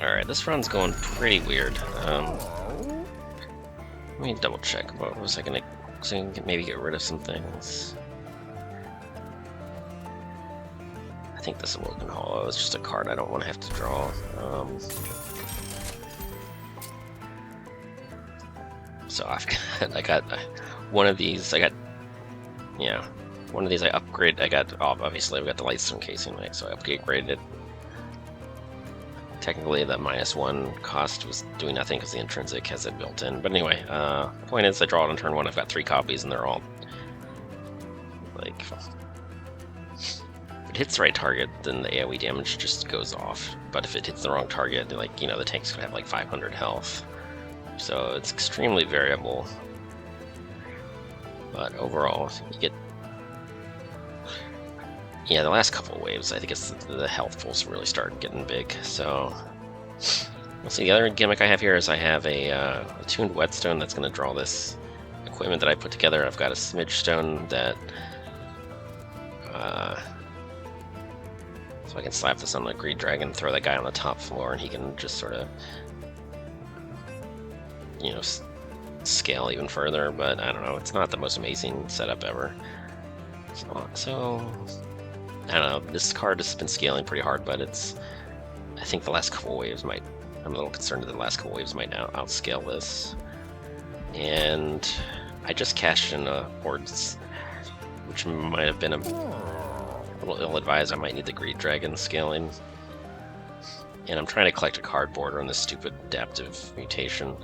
Alright, this run's going pretty weird. Let me double check. What was I gonna... So I can maybe get rid of some things. I think this will open hollow. It's just a card I don't want to have to draw. So I got one of these. One of these I upgrade. Obviously I've got the Lightstone casing, right? So I upgraded it. Technically, the -1 cost was doing nothing because the intrinsic has it built in. But anyway, point is, I draw it on turn 1. I've got 3 copies, and they're all like. If it hits the right target, then the AoE damage just goes off. But if it hits the wrong target, like the tank's gonna have like 500 health. So it's extremely variable. But overall, you get. Yeah, the last couple of waves, I think it's the health pools really start getting big. So, we'll see. The other gimmick I have here is I have a tuned whetstone that's going to draw this equipment that I put together. I've got a smidge stone that, so I can slap this on the Greed Dragon, throw that guy on the top floor, and he can just sort of, scale even further. But I don't know. It's not the most amazing setup ever. So I don't know, this card has been scaling pretty hard, but I think the last couple waves might, I'm a little concerned that the last couple waves might now outscale this. And I just cashed in a Hordes, which might have been a little ill-advised. I might need the Greed Dragon scaling. And I'm trying to collect a card border on this stupid adaptive mutation,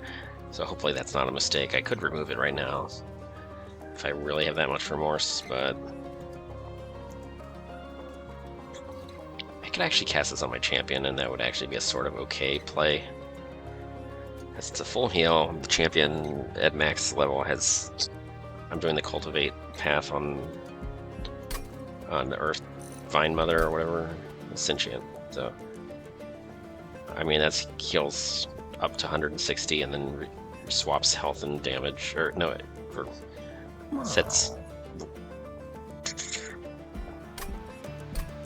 so hopefully that's not a mistake. I could remove it right now, if I really have that much remorse, but I could actually cast this on my champion, and that would actually be a sort of okay play. As it's a full heal, the champion at max level has... I'm doing the Cultivate path on the Earth Vine Mother or whatever, sentient. So, I mean, that's heals up to 160 and then swaps health and damage, or no, for sets.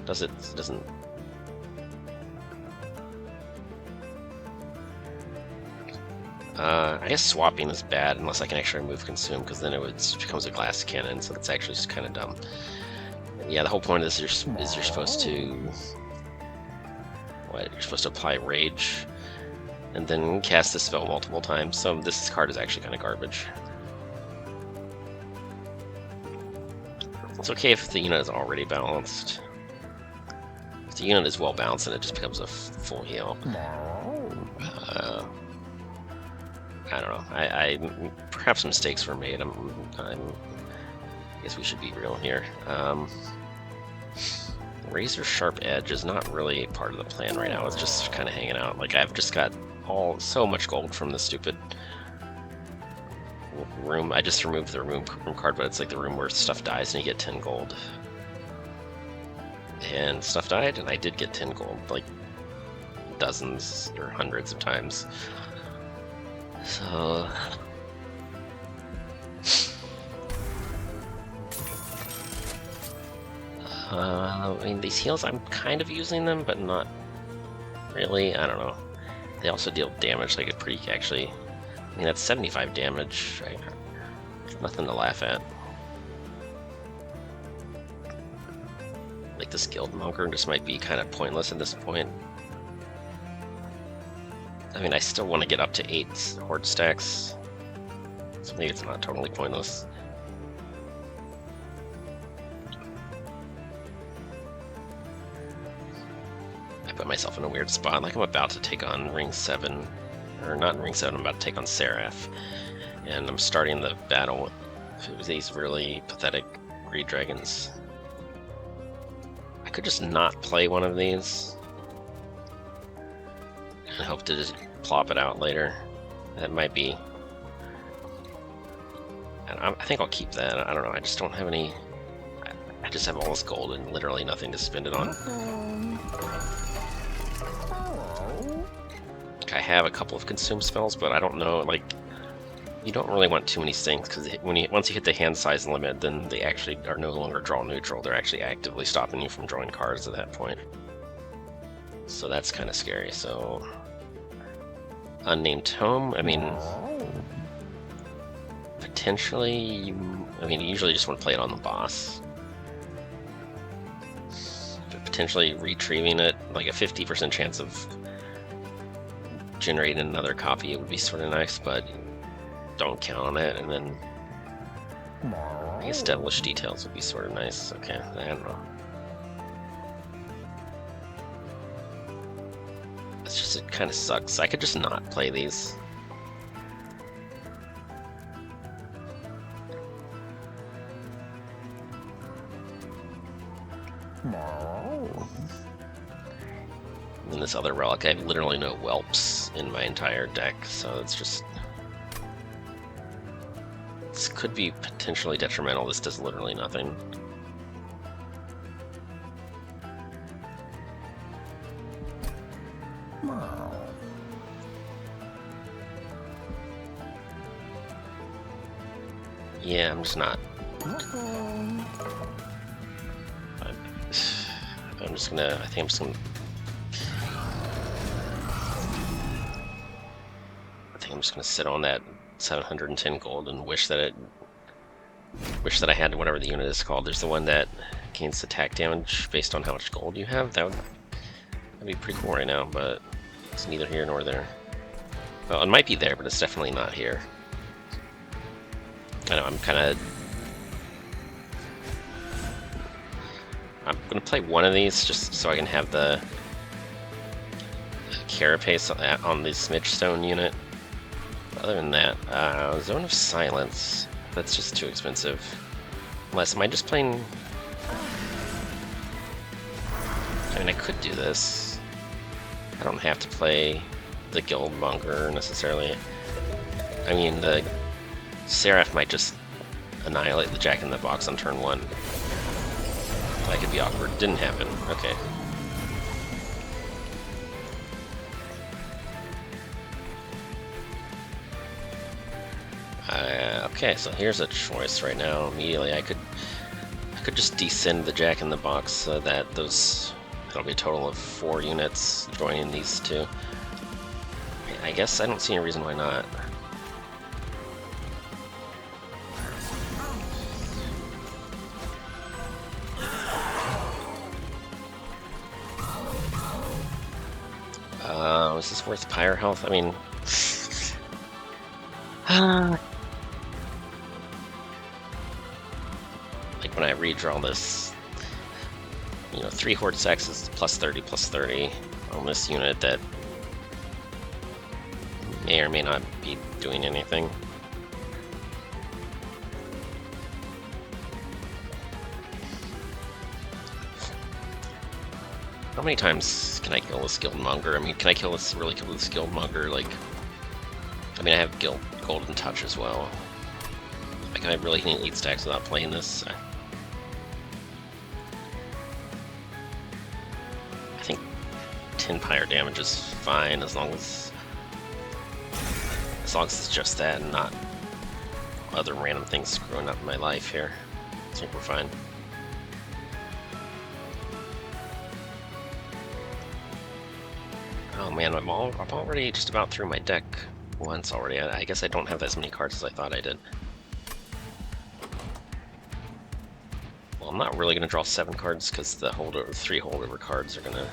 Doesn't. I guess swapping is bad unless I can actually remove consume, because then it becomes a glass cannon, so that's actually just kind of dumb. Yeah, the whole point of this is you're supposed to... What? You're supposed to apply Rage, and then cast this spell multiple times, so this card is actually kind of garbage. It's okay if the unit is already balanced. If the unit is well balanced, then it just becomes a full heal. I don't know. Perhaps mistakes were made. I guess we should be real here. Razor Sharp Edge is not really part of the plan right now. It's just kind of hanging out. Like, I've just got so much gold from the stupid room. I just removed the room card, but it's like the room where stuff dies and you get 10 gold. And stuff died, and I did get 10 gold, like dozens or hundreds of times. So... I mean, these heals, I'm kind of using them, but not really. I don't know. They also deal damage, like a pretty, actually. I mean, that's 75 damage. Nothing to laugh at. Like, this Guild Monker just might be kind of pointless at this point. I mean, I still want to get up to 8 Horde stacks, so maybe it's not totally pointless. I put myself in a weird spot, like I'm about to take on Ring 7, or not Ring 7, I'm about to take on Seraph, and I'm starting the battle with these really pathetic Greed Dragons. I could just not play one of these and hope to just plop it out later. That might be... I think I'll keep that. I don't know, I just don't have any... I just have all this gold and literally nothing to spend it on. I have a couple of consume spells, but I don't know, like, you don't really want too many things, because once you hit the hand size limit, then they actually are no longer draw neutral. They're actually actively stopping you from drawing cards at that point. So that's kind of scary. So Unnamed Tome, I mean, potentially, I mean, you usually just want to play it on the boss. But potentially retrieving it, like a 50% chance of generating another copy, it would be sort of nice, but don't count on it. And then I guess Devilish Details would be sort of nice. Okay, I don't know. It's just, it kind of sucks. I could just not play these. And this other relic, I have literally no whelps in my entire deck, so it's just... This could be potentially detrimental. This does literally nothing. Yeah, I'm just not. I'm just gonna. I think I'm just gonna. I think I'm just gonna sit on that 710 gold and wish that I had whatever the unit is called. There's the one that gains attack damage based on how much gold you have. That'd be pretty cool right now, but it's neither here nor there. Well, it might be there, but it's definitely not here. I know, I'm gonna play one of these just so I can have the carapace on the Smidgestone unit. Other than that, Zone of Silence, that's just too expensive. Unless, am I just playing... I mean, I could do this. I don't have to play the Guildmonger necessarily. I mean, the Seraph might just annihilate the Jack-in-the-Box on turn 1. That could be awkward. Didn't happen. Okay. Okay, so here's a choice right now. Immediately, I could just descend the Jack-in-the-Box so that that'll be a total of 4 units joining these two. I guess I don't see any reason why not. Is this worth Pyre Health? I mean... like when I redraw this, you know, 3 Horde Sex is +30/+30 on this unit that may or may not be doing anything. How many times can I kill this Guildmonger? I mean, can I really kill this Guildmonger? Like, I mean, I have Golden Touch as well. Like, I really need lead stacks without playing this. I think 10 Pyre damage is fine as long as it's just that and not other random things screwing up my life here. I think we're fine. Oh man, I'm already just about through my deck once already. I guess I don't have as many cards as I thought I did. Well, I'm not really going to draw 7 cards because the 3 holdover cards are going to...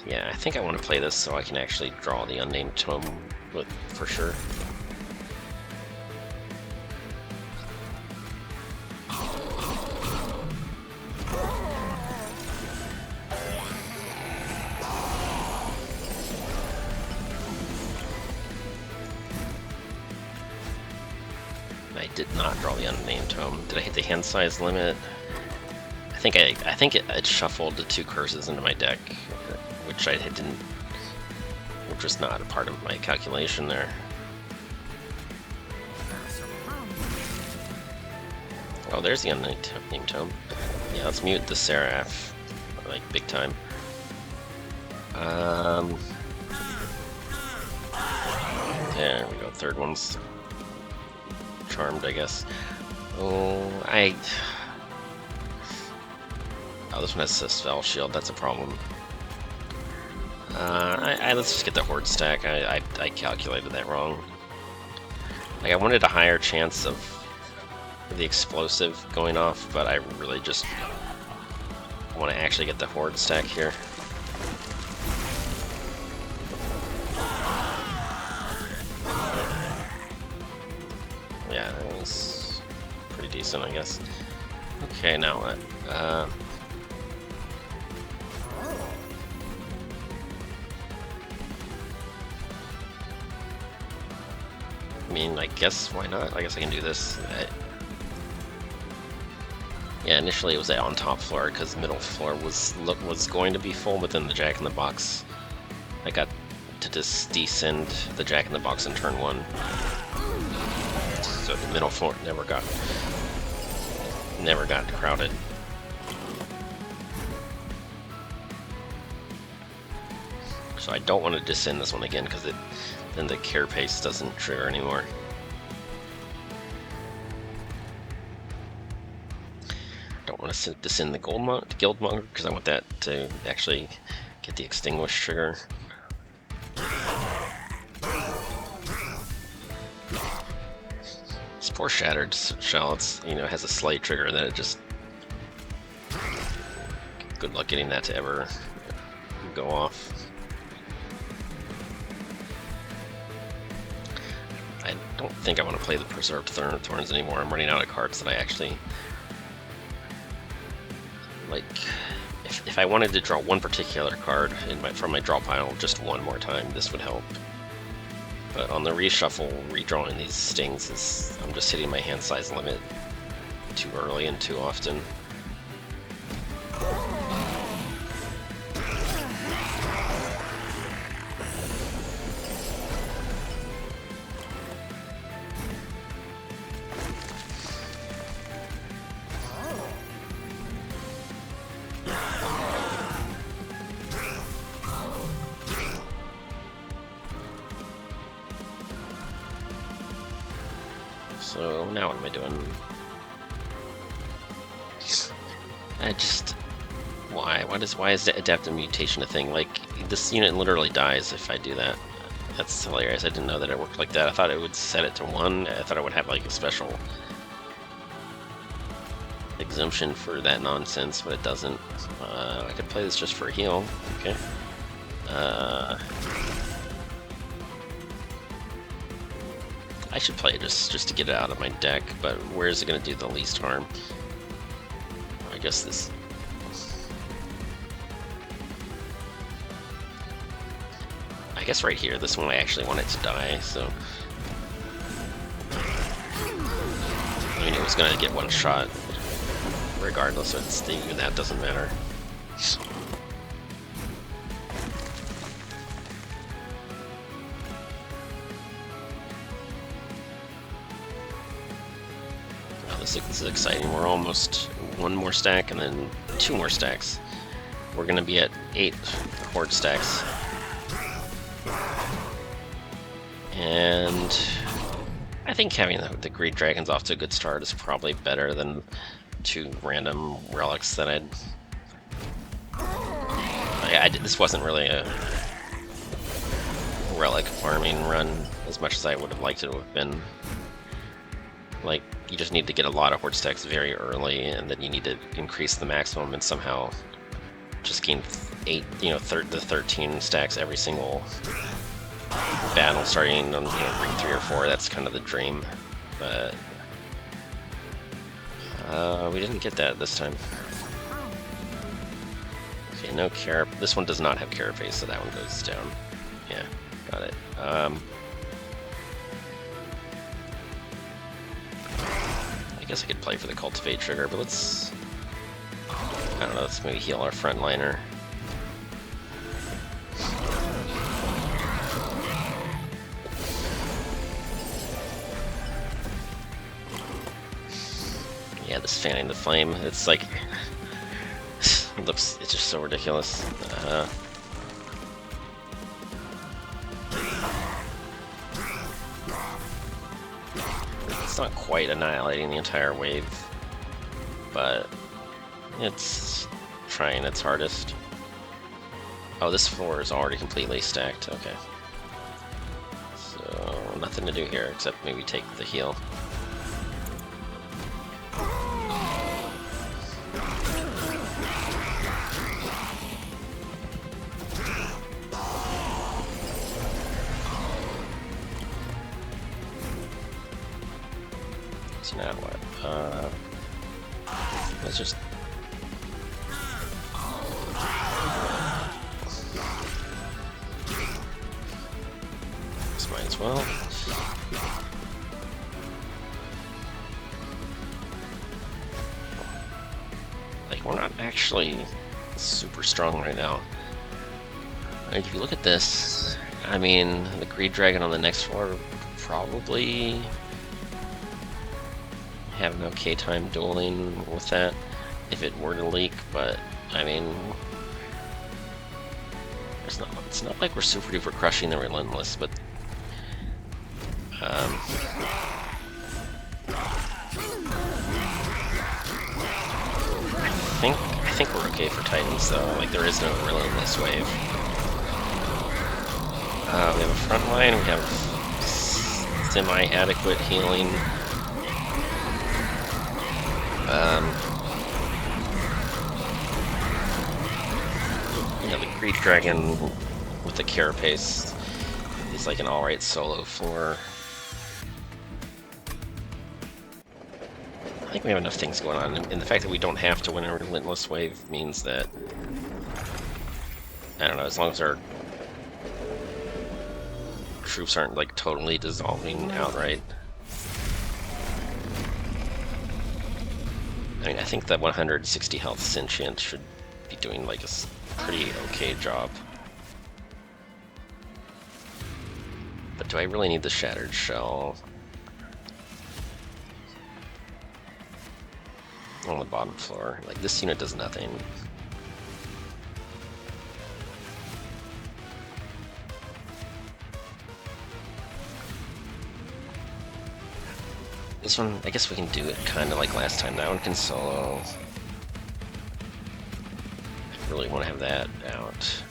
Yeah, I think I want to play this so I can actually draw the Unnamed Tome for sure. I did not draw the Unnamed Tome. Did I hit the hand size limit? I think it shuffled the 2 curses into my deck, which which was not a part of my calculation there. Oh, there's the Unnamed Tome. Yeah, let's mute the Seraph, like big time. There we go. Third one's charmed, I guess. Oh, Oh, this one has a spell shield. That's a problem. Let's just get the horde stack. I calculated that wrong. Like, I wanted a higher chance of the explosive going off, but I really just want to actually get the horde stack here. Yeah, that was pretty decent, I guess. Okay, now what? I mean, I guess why not? I guess I can do this. Yeah, initially it was on top floor because middle floor was going to be full, but then the Jack in the Box, I got to just descend the Jack in the Box in turn 1, so the middle floor never got crowded. So I don't want to descend this one again because then the carapace doesn't trigger anymore. Don't want to descend the Guildmonger because I want that to actually get the extinguish trigger. This poor Shattered shell, it's, has a slight trigger, then it just... Good luck getting that to ever go off. I don't think I want to play the Preserved Thorns anymore. I'm running out of cards that I actually... Like, if I wanted to draw one particular card from my draw pile just one more time, this would help. But on the reshuffle, redrawing these stings I'm just hitting my hand size limit too early and too often. So now what am I doing? Why is adaptive mutation a thing? Like, this unit literally dies if I do that. That's hilarious. I didn't know that it worked like that. I thought it would set it to 1. I thought it would have like a special exemption for that nonsense, but it doesn't. I could play this just for a heal. Okay. I should play it just to get it out of my deck, but where is it going to do the least harm? I guess this... I guess right here, this one I actually want it to die, so... I mean, it was going to get one shot regardless, so even that doesn't matter. This is exciting. We're almost one more stack and then 2 more stacks. We're going to be at 8 horde stacks. And I think having the Greed Dragons off to a good start is probably better than 2 random relics that this wasn't really a relic farming run as much as I would have liked it to have been. Like, you just need to get a lot of horde stacks very early, and then you need to increase the maximum and somehow just gain 8, the 13 stacks every single battle starting on ring 3 or 4. That's kind of the dream, but we didn't get that this time. Okay, no this one does not have carapace, so that one goes down. Yeah, got it. I guess I could play for the Cultivate trigger, but let's... I don't know, let's maybe heal our frontliner. Yeah, this fanning the flame, it's like... it's just so ridiculous. It's not quite annihilating the entire wave, but it's trying its hardest. Oh, this floor is already completely stacked. Okay. So, nothing to do here except maybe take the heal. So now what? Let's just... This might as well. Like, we're not actually super strong right now. Like, if you look at this, I mean, the Greed Dragon on the next floor probably have an okay time dueling with that if it were to leak, but I mean, it's not like we're super duper crushing the Relentless, but I think we're okay for Titans though. Like, there is no Relentless wave. We have a front line, we have semi-adequate healing. Yeah, the Greed Dragon with the Carapace is like an alright solo floor. I think we have enough things going on, and the fact that we don't have to win a Relentless wave means that, I don't know, as long as our troops aren't like totally dissolving outright. I mean, I think that 160 health Sentient should be doing like a pretty okay job. But do I really need the Shattered Shell on the bottom floor? Like, this unit does nothing. This one, I guess we can do it kind of like last time. That one can solo. I really want to have that out.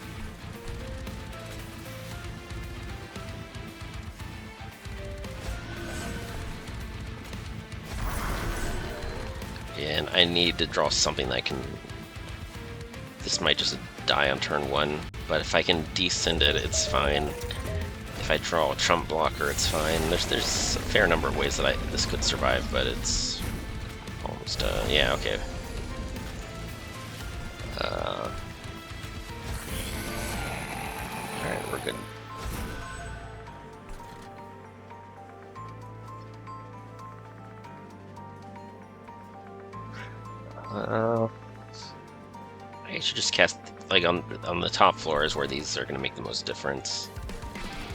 And I need to draw something that I can... This might just die on turn 1, but if I can descend it, it's fine. If I draw a trump blocker, it's fine. There's a fair number of ways that this could survive, but it's almost yeah, okay. Alright, we're good. I should just cast, like, on the top floor is where these are going to make the most difference.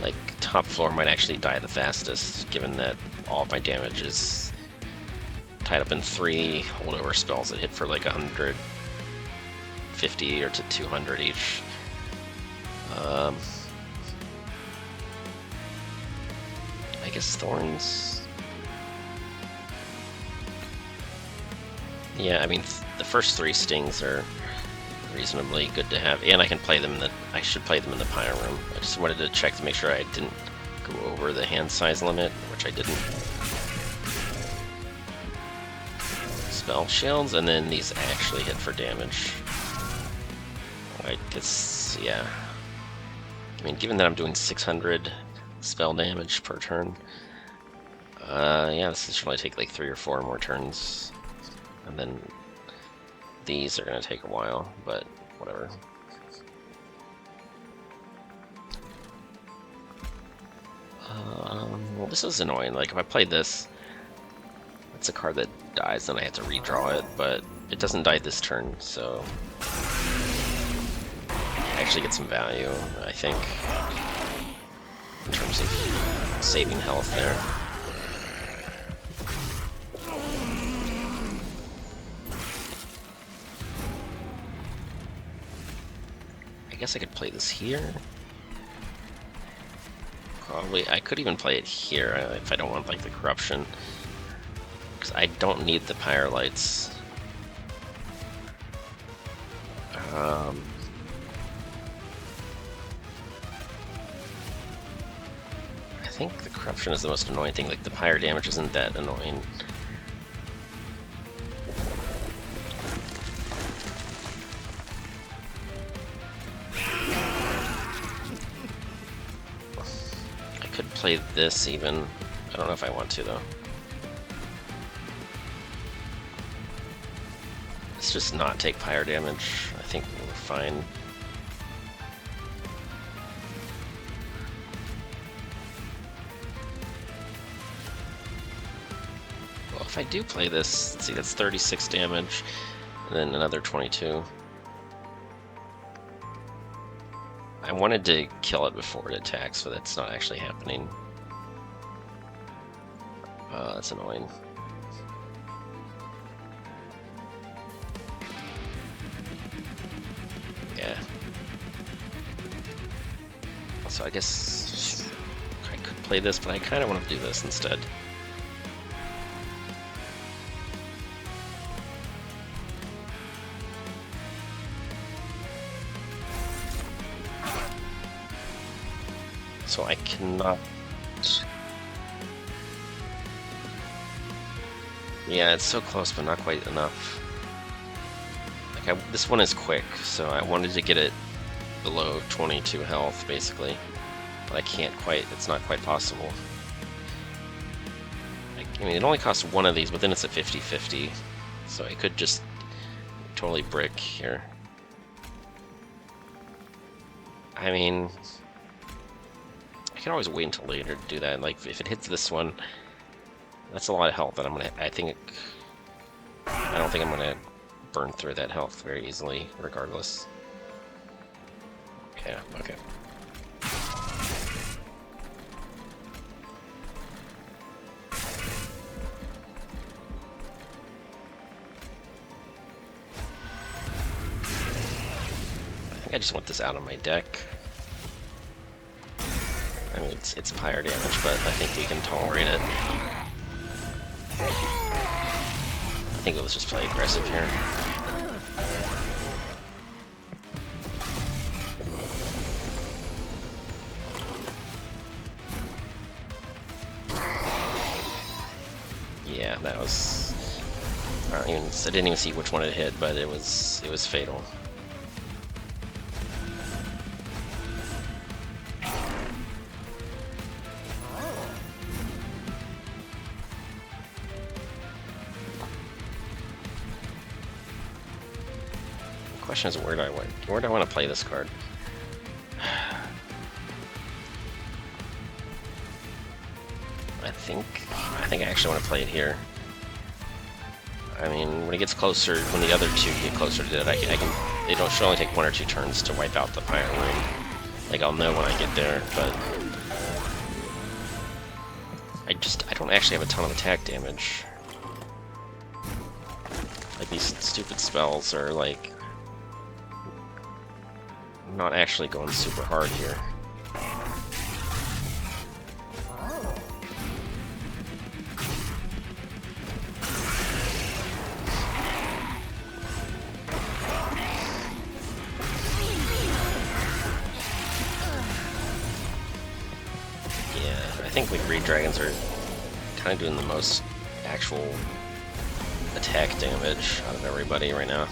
Like, top floor might actually die the fastest, given that all of my damage is tied up in 3 holdover spells that hit for like 150 or to 200 each. I guess Thorns... Yeah, I mean, the first 3 stings are reasonably good to have, and I can play them in the... I should play them in the Pyre Room. I just wanted to check to make sure I didn't go over the hand size limit, which I didn't. Spell shields, and then these actually hit for damage. I guess, yeah. I mean, given that I'm doing 600 spell damage per turn, yeah, this should only take like 3 or 4 more turns. And then these are going to take a while, but whatever. Well, this is annoying. Like, if I played this, it's a card that dies, then I have to redraw it, but it doesn't die this turn, so I actually get some value, I think, in terms of saving health there. I guess I could play this here. Probably, I could even play it here if I don't want like the corruption, because I don't need the Pyre Lights. Um, I think the corruption is the most annoying thing. Like the higher damage isn't that annoying. I could play this even. I don't know if I want to though. Let's just not take pyre damage. I think we're fine. Well, if I do play this, let's see, that's 36 damage, and then another 22. I wanted to kill it before it attacks, but that's not actually happening. That's annoying. Yeah. So I guess I could play this, but I kind of want to do this instead. So I cannot... Yeah, it's so close, but not quite enough. Like this one is quick, so I wanted to get it below 22 health, basically. But I can't quite, it's not quite possible. I mean, it only costs one of these, but then it's a 50-50. So I could just totally brick here. I mean... I can always wait until later to do that. Like, if it hits this one, that's a lot of health that I'm gonna... I don't think I'm gonna burn through that health very easily, regardless. Yeah, okay. I think I just want this out of my deck. I mean, it's pyre damage, but I think we can tolerate it. I think let's just play aggressive here. Yeah, that was... I didn't even see which one it hit, but it was fatal. The question is, where do I want to play this card? I think I actually want to play it here. I mean, when it gets closer, when the other two get closer to it, I can. They should only take 1 or 2 turns to wipe out the pyre ring. Like, I'll know when I get there, but I don't actually have a ton of attack damage. Like, these stupid spells are like not actually going super hard here. I think like Greed Dragons are kind of doing the most actual attack damage out of everybody right now.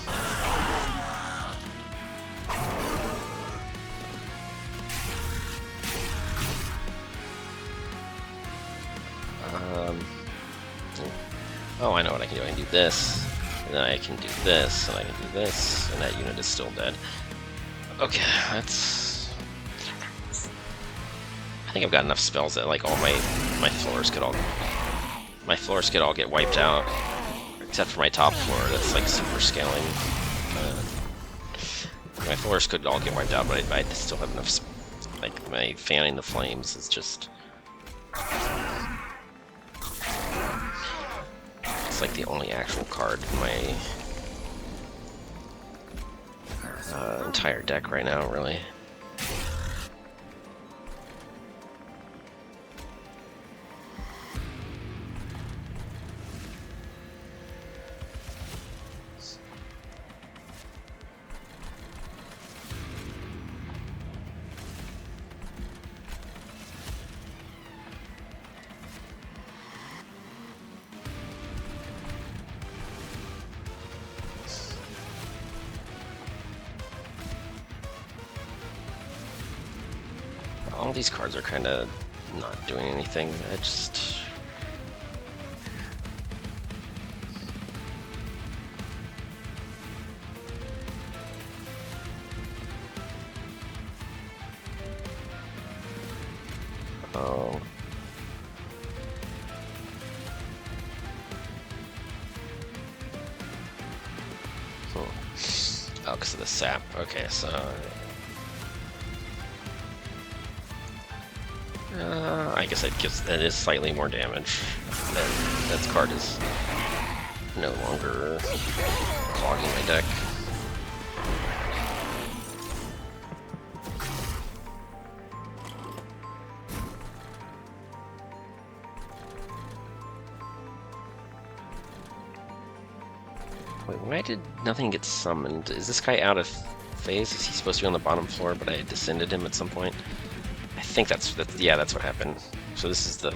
Oh, I know what I can do. I can do this, and then I can do this, and I can do this, and that unit is still dead. Okay, that's... I think I've got enough spells that like all my floors could all get wiped out, except for my top floor. That's like super scaling. My floors could all get wiped out, but I still have enough. Like my Fanning the Flames is just. It's like the only actual card in my entire deck right now, really. All these cards are kind of not doing anything. I just... Oh. Oh, because of the sap. Okay, so... I guess that is slightly more damage. That card is no longer clogging my deck. Wait, why did nothing get summoned? Is this guy out of phase? Is he supposed to be on the bottom floor, but I descended him at some point? I think that's yeah, that's what happened. So this is the...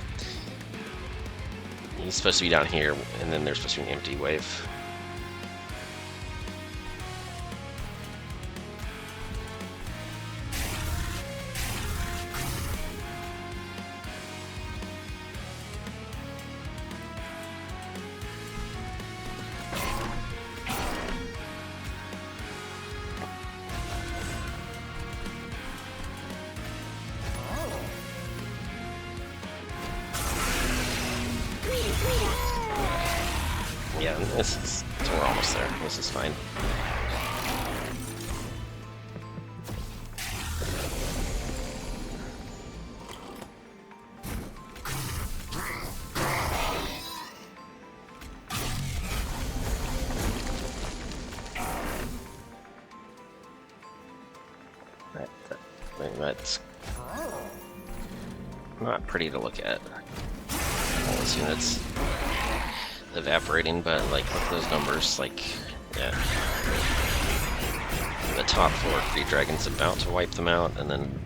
He's supposed to be down here, and then there's supposed to be an empty wave. Yeah, so we're almost there. This is fine. That's not pretty to look at. All those units evaporating, but like look at those numbers, like, yeah. The top floor Free Dragon's about to wipe them out, and then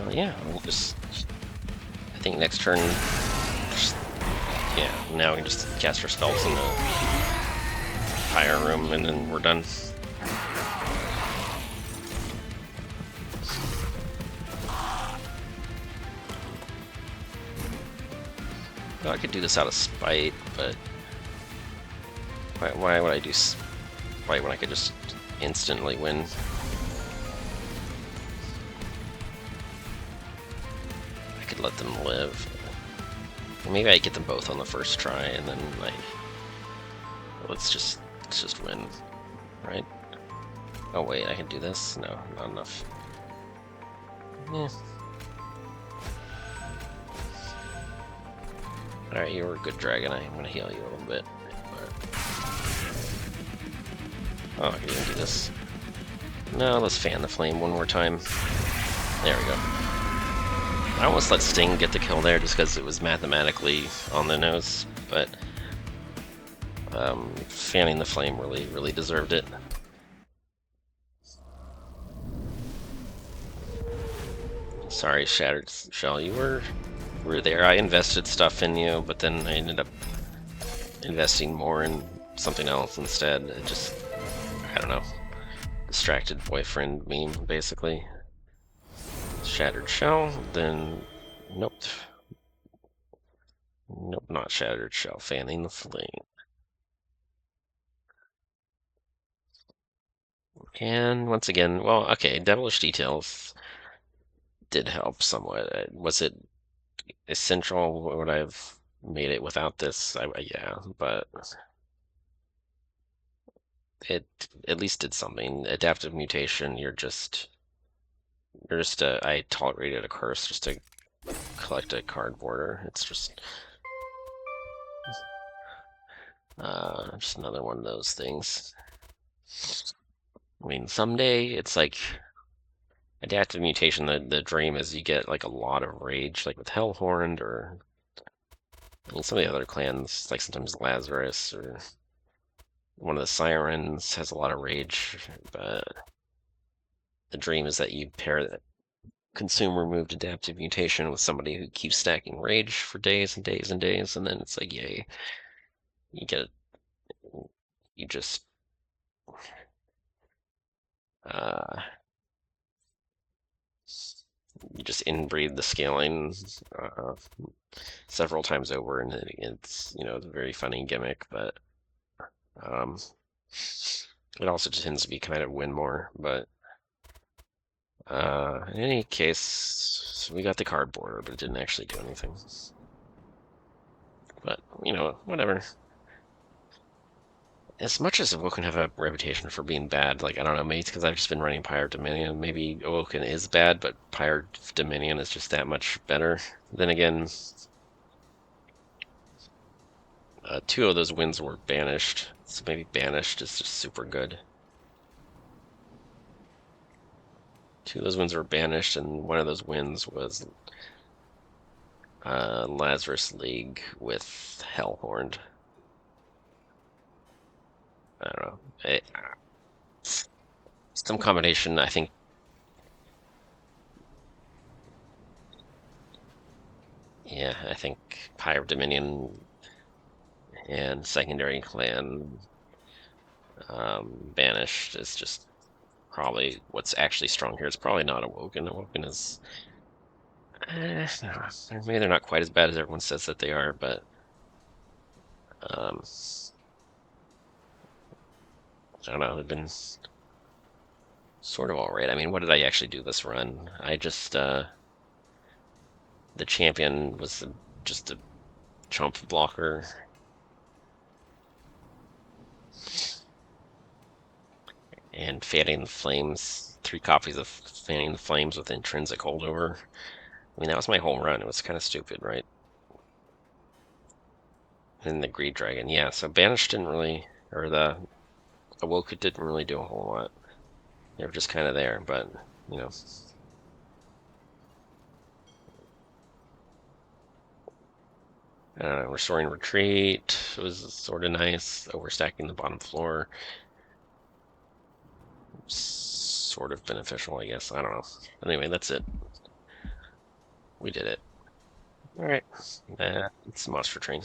yeah, we'll just... I think next turn... yeah, now we can just cast our spells in the higher room, and then we're done. Well, I could do this out of spite, but... Why would I do spite when I could just instantly win? Let them live. Maybe I get them both on the first try, and then like, let's just win, right? Oh wait, I can do this? No, not enough. Yeah. All right, you were a good dragon. I'm gonna heal you a little bit. But... oh, I can even do this. No, let's fan the flame one more time. There we go. I almost let Sting get the kill there just because it was mathematically on the nose, but fanning the flame really deserved it. Sorry, Shattered Shell, you were there. I invested stuff in you, but then I ended up investing more in something else instead. It just, I don't know, distracted boyfriend meme, basically. Shattered Shell, then nope. Nope, not Shattered Shell, fanning the flame. And once again, well, okay, Devilish Details did help somewhat. Was it essential? Would I have made it without this? Yeah, but it at least did something. Adaptive Mutation, I tolerated a curse just to collect a card border. It's just another one of those things. I mean, someday it's like Adaptive mutation, the dream is you get like a lot of rage, like with Hellhorn or I mean, some of the other clans, like sometimes Lazarus or one of the Sirens has a lot of rage, but the dream is that you pair that consume removed adaptive mutation with somebody who keeps stacking rage for days and days and days, and then it's like, yay, you get you just uh you just inbreed the scaling uh, several times over, and it's it's a very funny gimmick, but um, it also tends to be kind of win more. But in any case, we got the card border, but it didn't actually do anything. But whatever. As much as Awoken have a reputation for being bad, like I don't know, maybe it's because I've just been running Pirate Dominion. Maybe Awoken is bad, but Pirate Dominion is just that much better. Then again, two of those wins were banished, so maybe banished is just super good. Two of those wins were banished, and one of those wins was Lazarus League with Hellhorned. I don't know. Some combination, I think. Yeah, I think Pirate Dominion and Secondary Clan banished is just probably what's actually strong here. It's probably not Awoken. Awoken is maybe they're not quite as bad as everyone says that they are, but um, I don't know. They've been sort of all right. I mean, what did I actually do this run? I just the champion was just a chump blocker. And Fanning the Flames, 3 copies of Fanning the Flames with intrinsic holdover. I mean, that was my whole run. It was kind of stupid, right? And the Greed Dragon, yeah. So Banished didn't really, or the Awoken didn't really do a whole lot. They were just kind of there, but you know. I don't know, Restoring Retreat was sort of nice. Overstacking the bottom floor, sort of beneficial, I guess. I don't know. Anyway, that's it. We did it. All right. It's Monster Train.